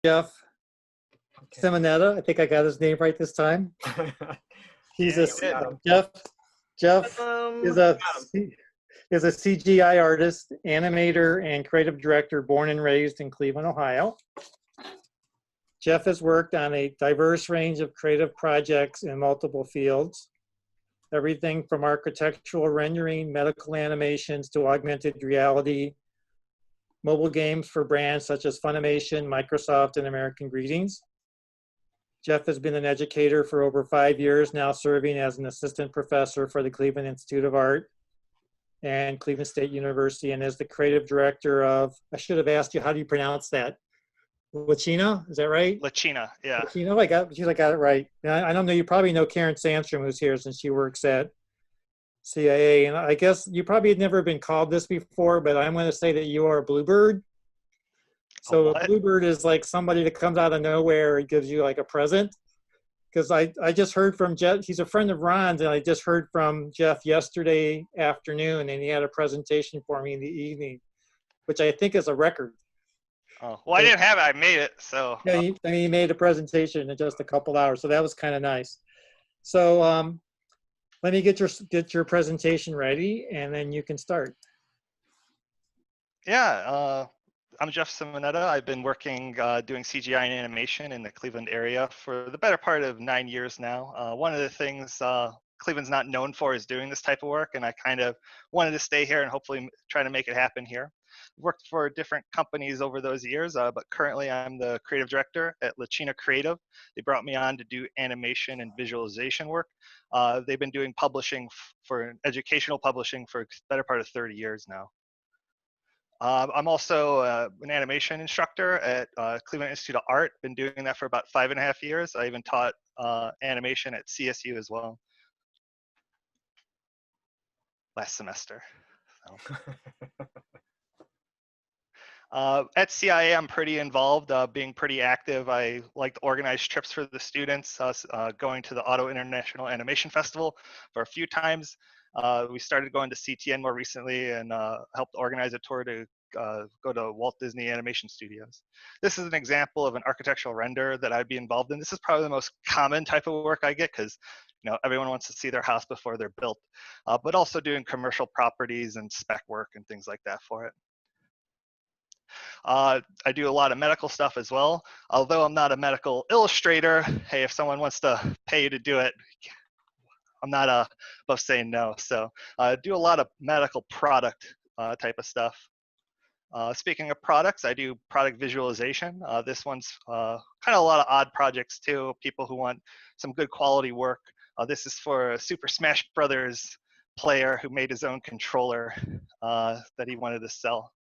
Jeff Okay. Simonetta. I think I got his name right this time. He's Yeah, Jeff is a got him. is a CGI artist, animator, and creative director born and raised in Cleveland, Ohio. Jeff has worked on a diverse range of creative projects in multiple fields, everything from architectural rendering, medical animations, to augmented reality, mobile games for brands such as Funimation, Microsoft, and American Greetings. Jeff has been an educator for over 5 years, now serving as an assistant professor for the Cleveland Institute of Art and Cleveland State University, and is the creative director of, I should have asked you, how do you pronounce that? Lachina, is that right? Lachina, yeah. Lachina, I got it right. I don't know, you probably know Karen Sandstrom, who's here since she works at CIA, and I guess you probably had never been called this before, but I'm going to say that you are a bluebird. So a bluebird is like somebody that comes out of nowhere and gives you like a present. Because I just heard from Jeff, he's a friend of Ron's, and I just heard from Jeff yesterday afternoon, and he had a presentation for me in the evening, which I think is a record. Oh, well, I didn't have it. I made it, so. Yeah, he made a presentation in just a couple hours, so that was kind of nice. So let me get your presentation ready, and then you can start. Yeah, I'm Jeff Simonetta. I've been working doing CGI and animation in the Cleveland area for the better part of 9 years now. One of the things Cleveland's not known for is doing this type of work, and I kind of wanted to stay here and hopefully try to make it happen here. Worked for different companies over those years, but currently I'm the creative director at Lachina Creative. They brought me on to do animation and visualization work. They've been doing publishing for educational publishing for the better part of 30 years now. I'm also an animation instructor at Cleveland Institute of Art. Been doing that for about 5.5 years. I even taught animation at CSU as well last semester. So. At CIA, I'm pretty involved, being pretty active. I like to organize trips for the students, going to the Auto International Animation Festival for a few times. We started going to CTN more recently and helped organize a tour to go to Walt Disney Animation Studios. This is an example of an architectural render that I'd be involved in. This is probably the most common type of work I get because everyone wants to see their house before they're built, but also doing commercial properties and spec work and things like that for it. I do a lot of medical stuff as well. Although I'm not a medical illustrator, hey, if someone wants to pay you to do it, I'm not above saying no. So I do a lot of medical product type of stuff. Speaking of products, I do product visualization. This one's kind of a lot of odd projects too, people who want some good quality work. This is for a Super Smash Brothers player who made his own controller that he wanted to sell.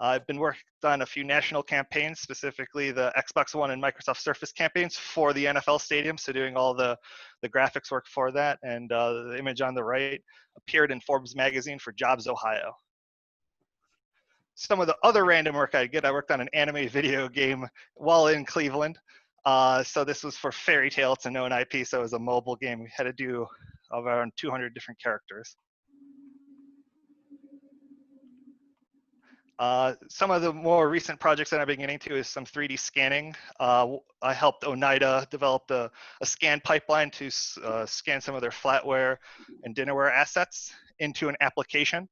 I've been working on a few national campaigns, specifically the Xbox One and Microsoft Surface campaigns for the NFL stadium, so doing all the graphics work for that, and the image on the right appeared in Forbes magazine for Jobs Ohio. Some of the other random work I get, I worked on an anime video game while in Cleveland. So this was for Fairy Tail. It's a known IP, so it was a mobile game. We had to do around 200 different characters. Some of the more recent projects that I've been getting to is some 3D scanning. I helped Oneida develop a scan pipeline to scan some of their flatware and dinnerware assets into an application.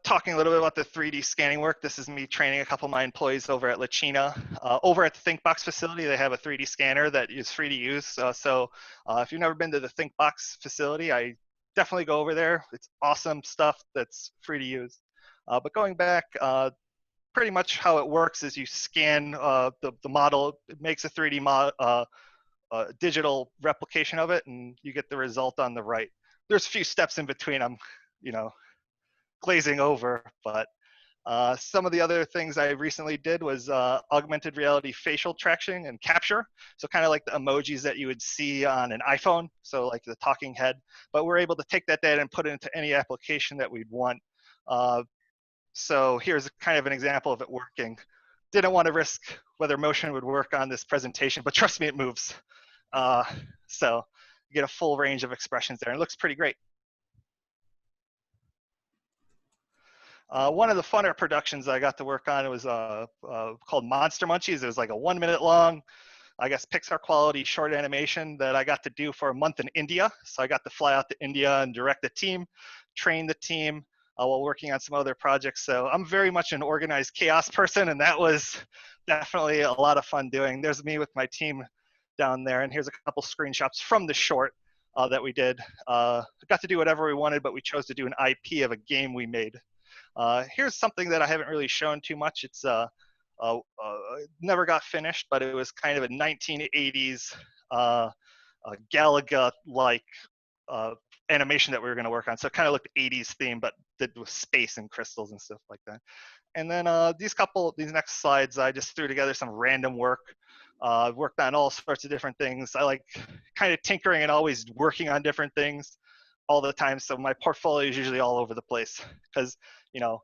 Talking a little bit about the 3D scanning work, this is me training a couple of my employees over at Lachina. Over at the ThinkBox facility, they have a 3D scanner that is free to use. So if you've never been to the ThinkBox facility, I definitely go over there. It's awesome stuff that's free to use. But going back, pretty much how it works is you scan the model, it makes a 3D digital replication of it, and you get the result on the right. There's a few steps in between. I'm, glazing over, but some of the other things I recently did was augmented reality facial tracking and capture. So kind of like the emojis that you would see on an iPhone, so like the talking head. But we're able to take that data and put it into any application that we'd want. So here's kind of an example of it working. Didn't want to risk whether motion would work on this presentation, but trust me, it moves. So you get a full range of expressions there. It looks pretty great. One of the funner productions I got to work on, it was called Monster Munchies. It was like a 1 minute long, I guess, Pixar quality short animation that I got to do for a month in India. So I got to fly out to India and direct the team, train the team while working on some other projects. So I'm very much an organized chaos person, and that was definitely a lot of fun doing. There's me with my team down there, and here's a couple screenshots from the short that we did. Got to do whatever we wanted, but we chose to do an IP of a game we made. Here's something that I haven't really shown too much. It's never got finished, but it was kind of a 1980s Galaga-like animation that we were going to work on. So it kind of looked 80s theme, but did with space and crystals and stuff like that. And then these next slides, I just threw together some random work. I've worked on all sorts of different things. I like kind of tinkering and always working on different things all the time. So my portfolio is usually all over the place because, you know,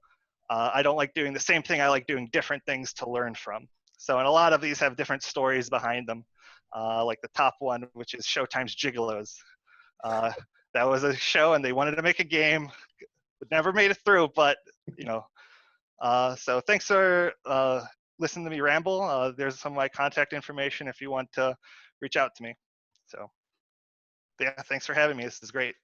I don't like doing the same thing. I like doing different things to learn from. So, and a lot of these have different stories behind them. Like the top one, which is Showtime's Gigolos. That was a show and they wanted to make a game. But never made it through, but, you know. So thanks for listening to me ramble. There's some of my contact information if you want to reach out to me. So yeah, thanks for having me. This is great.